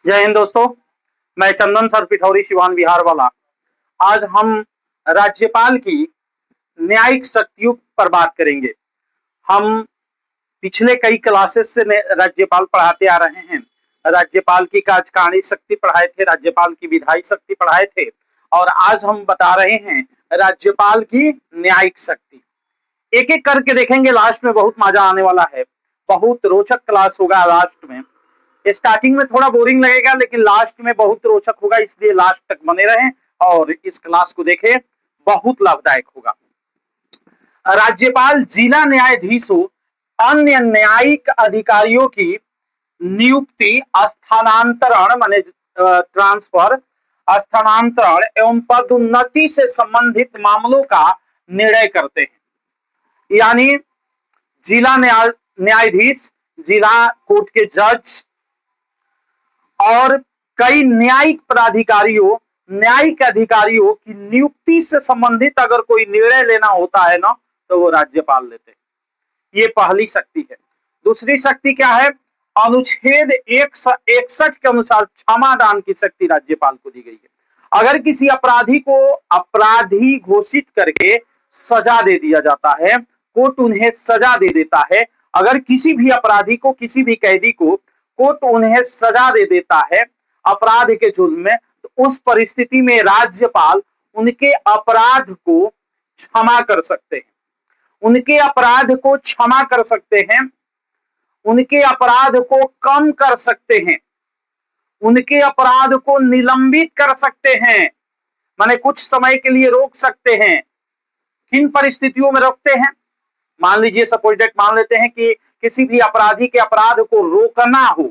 जय हिंद दोस्तों। मैं चंदन सर पिठौरी सिवान बिहार वाला। आज हम राज्यपाल की न्यायिक शक्तियों पर बात करेंगे। हम पिछले कई क्लासेस से राज्यपाल पढ़ाते आ रहे हैं। राज्यपाल की कार्यकारिणी शक्ति पढ़ाए थे, राज्यपाल की विधायी शक्ति पढ़ाए थे और आज हम बता रहे हैं राज्यपाल की न्यायिक शक्ति। एक एक करके देखेंगे, लास्ट में बहुत मजा आने वाला है। बहुत रोचक क्लास होगा लास्ट में। स्टार्टिंग में थोड़ा बोरिंग लगेगा लेकिन लास्ट में बहुत रोचक होगा, इसलिए लास्ट तक बने रहें और इस क्लास को देखें, बहुत लाभदायक होगा। राज्यपाल जिला न्यायाधीशों अन्य न्यायिक अधिकारियों की नियुक्ति, स्थानांतरण माने ट्रांसफर, स्थानांतरण एवं पदोन्नति से संबंधित मामलों का निर्णय करते हैं। यानी जिला न्यायाधीश, जिला कोर्ट के जज और कई न्यायिक पदाधिकारियों, न्यायिक अधिकारियों की नियुक्ति से संबंधित अगर कोई निर्णय लेना होता है ना, तो वो राज्यपाल लेते हैं। ये पहली शक्ति है। दूसरी शक्ति क्या है? अनुच्छेद 161 के अनुसार क्षमा दान की शक्ति राज्यपाल को दी गई है। अगर किसी अपराधी को अपराधी घोषित करके सजा दे दिया जाता है, कोर्ट उन्हें सजा दे देता है। अगर किसी भी अपराधी को, किसी भी कैदी को कोर्ट उन्हें सजा दे देता है अपराध के जुर्म में, तो उस परिस्थिति में राज्यपाल उनके अपराध को क्षमा कर सकते हैं, उनके अपराध को क्षमा कर सकते हैं, उनके अपराध को कम कर सकते हैं, उनके अपराध को निलंबित कर सकते हैं, माने कुछ समय के लिए रोक सकते हैं। किन परिस्थितियों में रोकते हैं? मान लीजिए, सपोज डेट मान लेते हैं कि किसी भी अपराधी के अपराध को रोकना हो,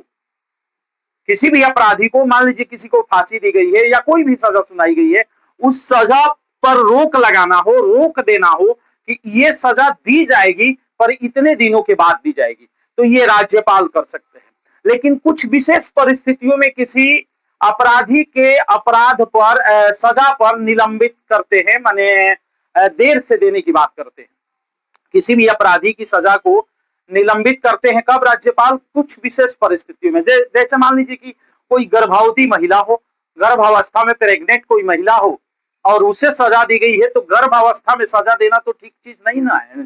किसी भी अपराधी को, मान लीजिए किसी को फांसी दी गई है या कोई भी सजा सुनाई गई है, उस सजा पर रोक लगाना हो, रोक देना हो कि ये सजा दी जाएगी पर इतने दिनों के बाद दी जाएगी, तो ये राज्यपाल कर सकते हैं। लेकिन कुछ विशेष परिस्थितियों में किसी अपराधी के अपराध पर सजा पर निलंबित करते हैं, माने देर से देने की बात करते हैं। किसी भी अपराधी की सजा को निलंबित करते हैं कब? राज्यपाल कुछ विशेष परिस्थितियों में। जैसे मान लीजिए कि कोई गर्भवती महिला हो, गर्भावस्था में प्रेग्नेंट कोई महिला हो और उसे सजा दी गई है, तो गर्भावस्था में सजा देना तो ठीक चीज नहीं ना है।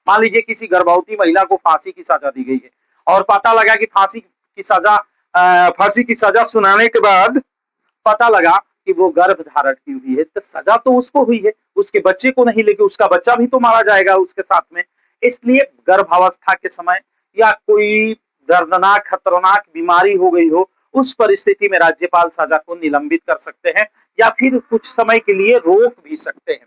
मान लीजिए किसी गर्भवती महिला को फांसी की सजा दी गई है और पता लगा कि फांसी की सजा सुनाने के बाद पता लगा कि वो गर्भ धारण की हुई है, तो सजा तो उसको हुई है, उसके बच्चे को नहीं, लेकिन उसका बच्चा भी तो मारा जाएगा उसके साथ में। इसलिए गर्भावस्था के समय या कोई दर्दनाक खतरनाक बीमारी हो गई हो, उस परिस्थिति में राज्यपाल सजा को निलंबित कर सकते हैं या फिर कुछ समय के लिए रोक भी सकते हैं।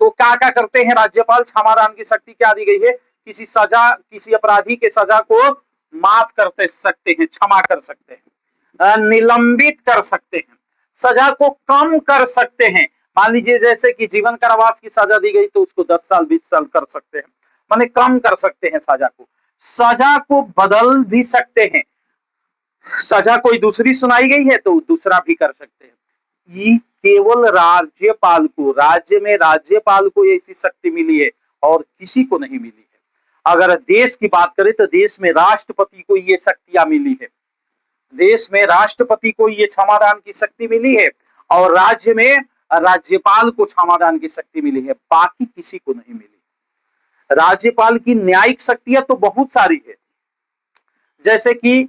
तो क्या क्या करते हैं राज्यपाल? क्षमादान की शक्ति क्या दी गई है? किसी अपराधी के सजा को माफ कर सकते हैं, क्षमा कर सकते हैं, निलंबित कर सकते हैं, सजा को कम कर सकते हैं। मान लीजिए जैसे कि जीवन कारावास की सजा दी गई तो उसको 10 साल 20 साल कर सकते हैं, माने कम कर सकते हैं सजा को। सजा को बदल भी सकते हैं, सजा कोई दूसरी सुनाई गई है तो दूसरा भी कर सकते हैं। ये केवल राज्यपाल को, राज्य में राज्यपाल को ऐसी शक्ति मिली है और किसी को नहीं मिली है। अगर देश की बात करें तो देश में राष्ट्रपति को ये शक्तियां मिली है, देश में राष्ट्रपति को ये क्षमादान की शक्ति मिली है और राज्य में राज्यपाल को क्षमादान की शक्ति मिली है, बाकी किसी को नहीं मिली। राज्यपाल की न्यायिक शक्तियां तो बहुत सारी है, जैसे कि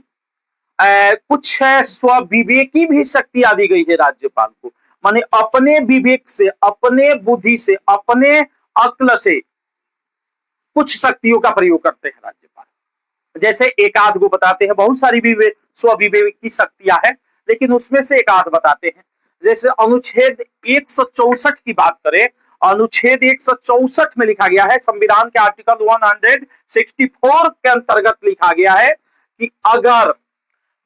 कुछ स्वविवेकी भी शक्तियां दी गई है राज्यपाल को, माने अपने विवेक से, अपने बुद्धि से, अपने अक्ल से कुछ शक्तियों का प्रयोग करते हैं राज्यपाल। जैसे एक आध को बताते हैं, बहुत सारी स्वविवेक की शक्तियां हैं लेकिन उसमें से एक आध बताते हैं। जैसे अनुच्छेद 164 की बात करें, अनुच्छेद 164 में लिखा गया है, संविधान के आर्टिकल 164 के अंतर्गत लिखा गया है कि अगर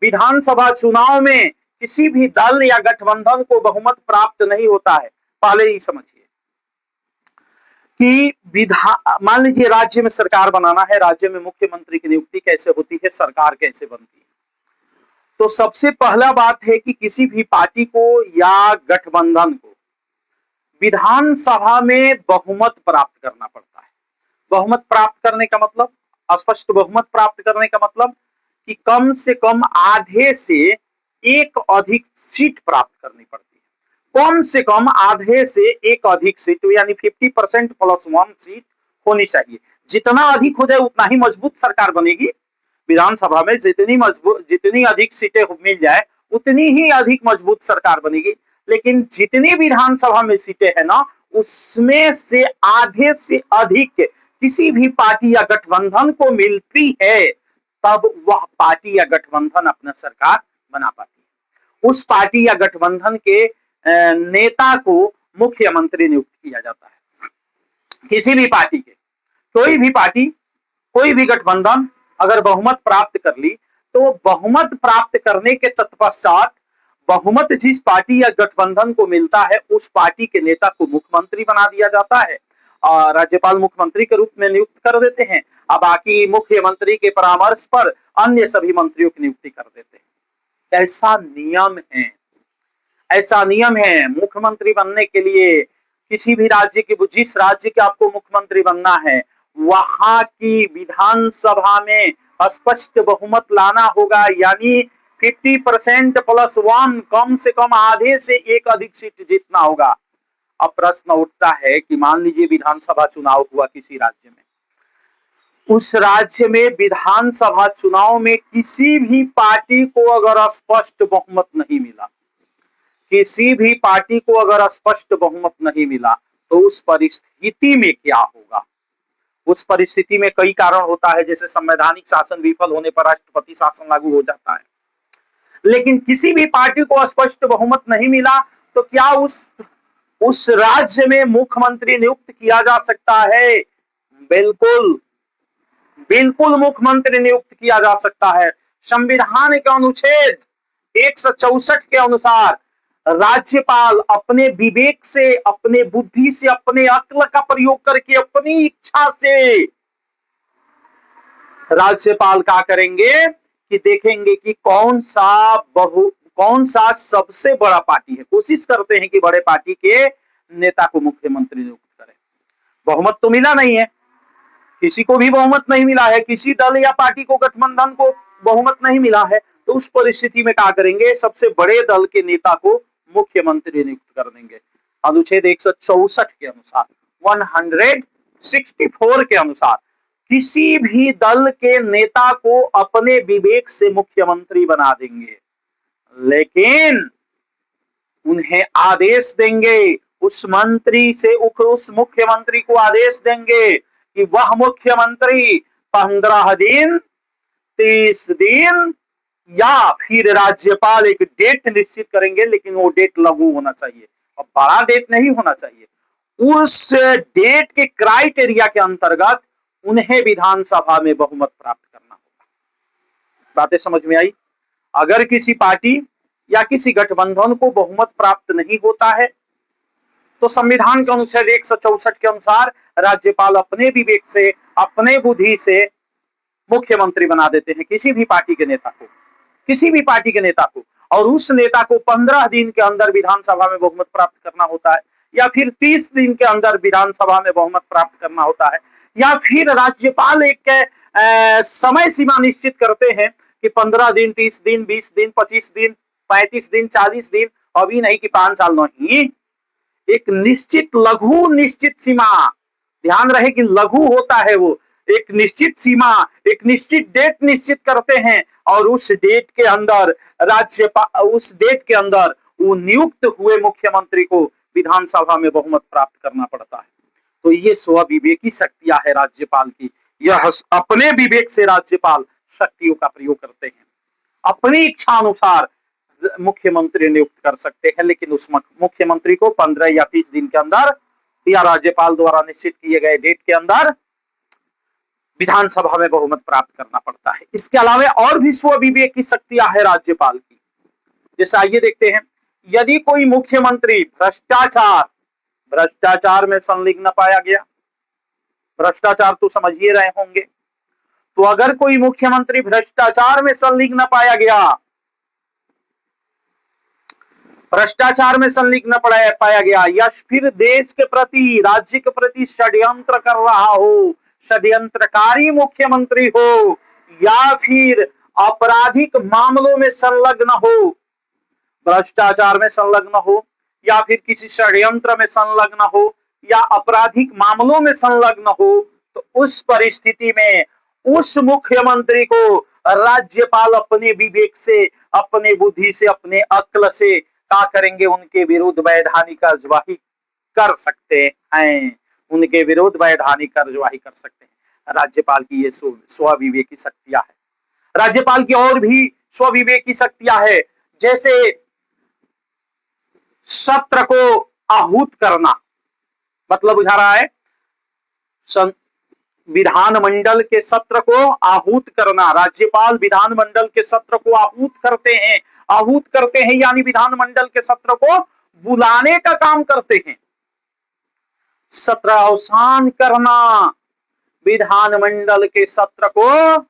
विधानसभा चुनाव में किसी भी दल या गठबंधन को बहुमत प्राप्त नहीं होता है, पहले ही समझिए कि मान लीजिए राज्य में सरकार बनाना है, राज्य में मुख्यमंत्री की नियुक्ति कैसे होती है, सरकार कैसे बनती है, तो सबसे पहला बात है कि किसी भी पार्टी को या गठबंधन को विधानसभा में बहुमत प्राप्त करना पड़ता है। बहुमत प्राप्त करने का मतलब, स्पष्ट बहुमत प्राप्त करने का मतलब कि कम से कम आधे से एक अधिक सीट प्राप्त करनी पड़ती है। कम से कम आधे से एक अधिक सीट यानी 50% प्लस 1 सीट होनी चाहिए। जितना अधिक हो जाए उतना ही मजबूत सरकार बनेगी। विधानसभा में जितनी अधिक सीटें मिल जाए उतनी ही अधिक मजबूत सरकार बनेगी। लेकिन जितनी विधानसभा में सीटें है ना, उसमें से आधे से अधिक किसी भी पार्टी या गठबंधन को मिलती है, तब वह पार्टी या गठबंधन अपना सरकार बना पाती है। उस पार्टी या गठबंधन के नेता को मुख्यमंत्री नियुक्त किया जाता है। किसी भी पार्टी के, कोई भी पार्टी, कोई भी गठबंधन अगर बहुमत प्राप्त कर ली, तो बहुमत प्राप्त करने के तत्पश्चात बहुमत जिस पार्टी या गठबंधन को मिलता है, उस पार्टी के नेता को मुख्यमंत्री बना दिया जाता है और राज्यपाल मुख्यमंत्री के रूप में नियुक्त कर देते हैं। अब बाकी मुख्यमंत्री के परामर्श पर अन्य सभी मंत्रियों की नियुक्ति कर देते हैं। ऐसा नियम है, ऐसा नियम है। मुख्यमंत्री बनने के लिए किसी भी राज्य के, जिस राज्य के आपको मुख्यमंत्री बनना है, वहां की विधानसभा में स्पष्ट बहुमत लाना होगा, यानी 50% प्लस 1, कम से कम आधे से एक अधिक सीट जीतना होगा। अब प्रश्न उठता है कि मान लीजिए विधानसभा चुनाव हुआ किसी राज्य में, उस राज्य में विधानसभा चुनाव में किसी भी पार्टी को अगर स्पष्ट बहुमत नहीं मिला, किसी भी पार्टी को अगर स्पष्ट बहुमत नहीं मिला, तो उस परिस्थिति में क्या होगा? उस परिस्थिति में कई कारण होता है, जैसे संवैधानिक शासन विफल होने पर राष्ट्रपति शासन लागू हो जाता है। लेकिन किसी भी पार्टी को स्पष्ट बहुमत नहीं मिला, तो क्या उस राज्य में मुख्यमंत्री नियुक्त किया जा सकता है? बिल्कुल, बिल्कुल मुख्यमंत्री नियुक्त किया जा सकता है। संविधान के अनुच्छेद 164 के अनुसार राज्यपाल अपने विवेक से, अपने बुद्धि से, अपने अक्ल का प्रयोग करके, अपनी इच्छा से राज्यपाल क्या करेंगे कि देखेंगे कि कौन सा सबसे बड़ा पार्टी है। कोशिश करते हैं कि बड़े पार्टी के नेता को मुख्यमंत्री नियुक्त करें। बहुमत तो मिला नहीं है, किसी को भी बहुमत नहीं मिला है, किसी दल या पार्टी को, गठबंधन को बहुमत नहीं मिला है, तो उस परिस्थिति में क्या करेंगे? सबसे बड़े दल के नेता को मुख्यमंत्री नियुक्त कर देंगे। अनुच्छेद 164 के अनुसार, 164 के अनुसार किसी भी दल के नेता को अपने विवेक से मुख्यमंत्री बना देंगे, लेकिन उन्हें आदेश देंगे, उस मुख्यमंत्री को आदेश देंगे कि वह मुख्यमंत्री 15 दिन, 30 दिन या फिर राज्यपाल एक डेट निश्चित करेंगे, लेकिन वो डेट लघु होना चाहिए और बड़ा डेट नहीं होना चाहिए। उस डेट के क्राइटेरिया के अंतर्गत उन्हें विधानसभा में बहुमत प्राप्त करना होगा। बातें समझ में आई? अगर किसी पार्टी या किसी गठबंधन को बहुमत प्राप्त नहीं होता है, तो संविधान के अनुच्छेद 164 के अनुसार राज्यपाल अपने विवेक से, अपने बुद्धि से मुख्यमंत्री बना देते हैं किसी भी पार्टी के नेता को, किसी भी पार्टी के नेता को, और उस नेता को 15 दिन के अंदर विधानसभा में बहुमत प्राप्त करना होता है, या फिर 30 दिन के अंदर विधानसभा में बहुमत प्राप्त करना होता है, या फिर राज्यपाल एक समय सीमा निश्चित करते हैं कि 15 दिन, 30 दिन, 20 दिन, 25 दिन, 35 दिन, 40 दिन, अभी नहीं कि 5 साल नहीं, एक निश्चित लघु निश्चित सीमा, ध्यान रहे कि लघु होता है वो, एक निश्चित सीमा, एक निश्चित डेट निश्चित करते हैं, और उस डेट के अंदर वो नियुक्त हुए मुख्यमंत्री को विधानसभा में बहुमत प्राप्त करना पड़ता है। तो ये स्वविवेकी शक्तियां है राज्यपाल की। यह अपने विवेक से राज्यपाल शक्तियों का प्रयोग करते हैं, अपनी इच्छा अनुसार मुख्यमंत्री नियुक्त कर सकते हैं, लेकिन उस मुख्यमंत्री को 15 या 30 दिन के अंदर या राज्यपाल द्वारा निश्चित किए गए डेट के अंदर विधानसभा में बहुमत प्राप्त करना पड़ता है। इसके अलावा और भी स्वविवेक की शक्तियां है राज्यपाल की। जैसे आइए देखते हैं, यदि कोई मुख्यमंत्री भ्रष्टाचार में संलिग्न पाया गया, भ्रष्टाचार तो समझ ही रहे होंगे, तो अगर कोई मुख्यमंत्री भ्रष्टाचार में संलिग्न पाया गया, भ्रष्टाचार में संलिग्न पाया गया, या फिर देश के प्रति, राज्य के प्रति षड्यंत्र कर रहा हो, षड्यंत्रकारी मुख्यमंत्री हो, या फिर आपराधिक मामलों में संलग्न हो, भ्रष्टाचार में संलग्न हो या फिर किसी षड्यंत्र में संलग्न हो या आपराधिक मामलों में संलग्न हो, तो उस परिस्थिति में उस मुख्यमंत्री को राज्यपाल अपने विवेक से, अपने बुद्धि से, अपने अक्ल से क्या करेंगे, उनके विरुद्ध वैधानिक कार्यवाही कर सकते हैं, उनके विरुद्ध वैधानिक कार्यवाही कर सकते हैं। राज्यपाल की ये स्वविवेकी शक्तियां है। राज्यपाल की और भी स्वविवेकी शक्तियां है, जैसे सत्र को आहूत करना, मतलब बुझा रहा है, विधानमंडल के सत्र को आहूत करना। राज्यपाल विधानमंडल के सत्र को आहूत करते हैं, आहूत करते हैं यानी विधानमंडल के सत्र को बुलाने का काम करते हैं। सत्र अवसान करना, विधानमंडल के सत्र को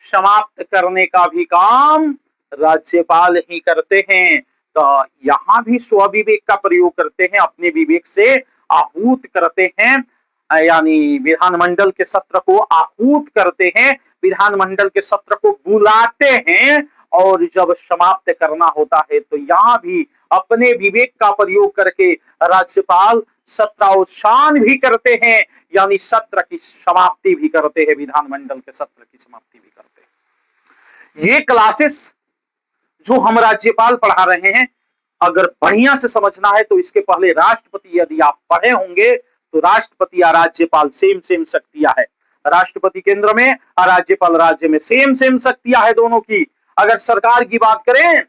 समाप्त करने का भी काम राज्यपाल ही करते हैं। तो यहां भी स्वविवेक का प्रयोग करते हैं, अपने विवेक से आहूत करते हैं, यानी विधानमंडल के सत्र को आहूत करते हैं, विधानमंडल के सत्र को बुलाते हैं, और जब समाप्त करना होता है तो यहां भी अपने विवेक का प्रयोग करके राज्यपाल सत्रावसान भी करते हैं, यानी सत्र की समाप्ति भी करते हैं, विधानमंडल के सत्र की समाप्ति भी करते हैं। ये क्लासेस जो हम राज्यपाल पढ़ा रहे हैं, अगर बढ़िया से समझना है तो इसके पहले राष्ट्रपति यदि आप पढ़े होंगे तो राष्ट्रपति या राज्यपाल सेम सेम शक्तियां है। राष्ट्रपति केंद्र में और राज्यपाल राज्य में सेम सेम शक्तियां है दोनों की। अगर सरकार की बात करें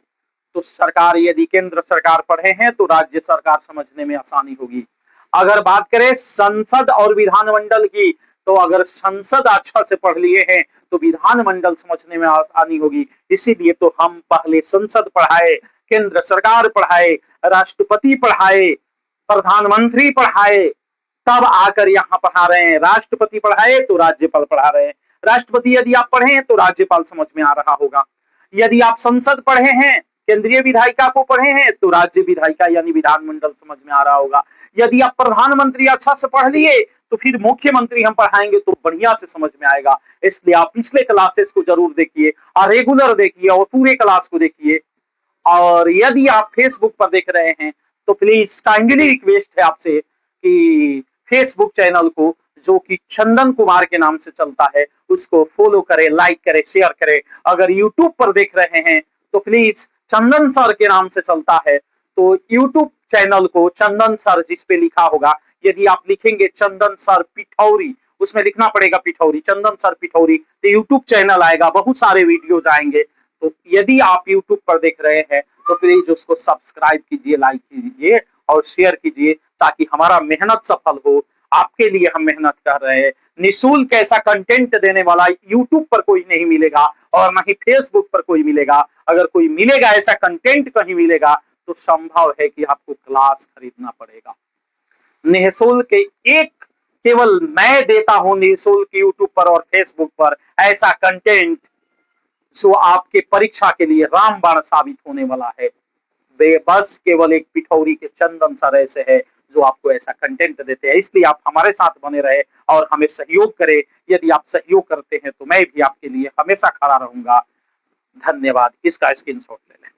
तो सरकार यदि केंद्र सरकार पढ़े हैं तो राज्य सरकार समझने में आसानी होगी। अगर बात करें संसद और विधानमंडल की, तो अगर संसद अच्छा से पढ़ लिए हैं तो विधानमंडल समझने में आसानी होगी। इसीलिए तो हम पहले संसद पढ़ाए, केंद्र सरकार पढ़ाए, राष्ट्रपति पढ़ाए, प्रधानमंत्री पढ़ाए, तब आकर यहाँ पढ़ा रहे हैं। राष्ट्रपति पढ़ाए तो राज्यपाल पढ़ा रहे हैं। राष्ट्रपति यदि आप पढ़े तो राज्यपाल समझ में आ रहा होगा। यदि आप संसद पढ़े हैं, केंद्रीय विधायिका को पढ़े हैं, तो राज्य विधायिका यानी विधानमंडल समझ में आ रहा होगा। यदि आप प्रधानमंत्री अच्छा से पढ़ लिए तो फिर मुख्यमंत्री हम पढ़ाएंगे तो बढ़िया से समझ में आएगा। इसलिए आप पिछले क्लासेस को जरूर देखिए और रेगुलर देखिए और पूरे क्लास को देखिए। और यदि आप फेसबुक पर देख रहे हैं तो प्लीज काइंडली रिक्वेस्ट है आपसे कि फेसबुक चैनल को, जो कि चंदन कुमार के नाम से चलता है, उसको फॉलो करें, लाइक करें, शेयर करें। अगर यूट्यूब पर देख रहे हैं तो प्लीज चंदन सर के नाम से चलता है, तो यूट्यूब चैनल को चंदन सर जिस पे लिखा होगा, यदि आप लिखेंगे चंदन सर पिठौरी, उसमें लिखना पड़ेगा पिठौरी, चंदन सर पिठौरी, तो यूट्यूब चैनल आएगा, बहुत सारे वीडियोज आएंगे। तो यदि आप यूट्यूब पर देख रहे हैं तो प्लीज उसको सब्सक्राइब कीजिए, लाइक कीजिए और शेयर कीजिए, ताकि हमारा मेहनत सफल हो। आपके लिए हम मेहनत कर रहे हैं। निःशुल्क ऐसा कंटेंट देने वाला यूट्यूब पर कोई नहीं मिलेगा और ना ही फेसबुक पर कोई मिलेगा। अगर कोई मिलेगा, ऐसा कंटेंट कहीं मिलेगा, तो संभव है कि आपको क्लास खरीदना पड़ेगा। निःशुल्क एक केवल मैं देता हूं निःशुल्क यूट्यूब पर और फेसबुक पर ऐसा कंटेंट जो आपके परीक्षा के लिए रामबाण साबित होने वाला है। बस केवल एक पिठौरी के चंदन सर ऐसे है जो आपको ऐसा कंटेंट देते हैं। इसलिए आप हमारे साथ बने रहे और हमें सहयोग करें। यदि आप सहयोग करते हैं तो मैं भी आपके लिए हमेशा खड़ा रहूंगा। धन्यवाद। इसका स्क्रीनशॉट ले लें।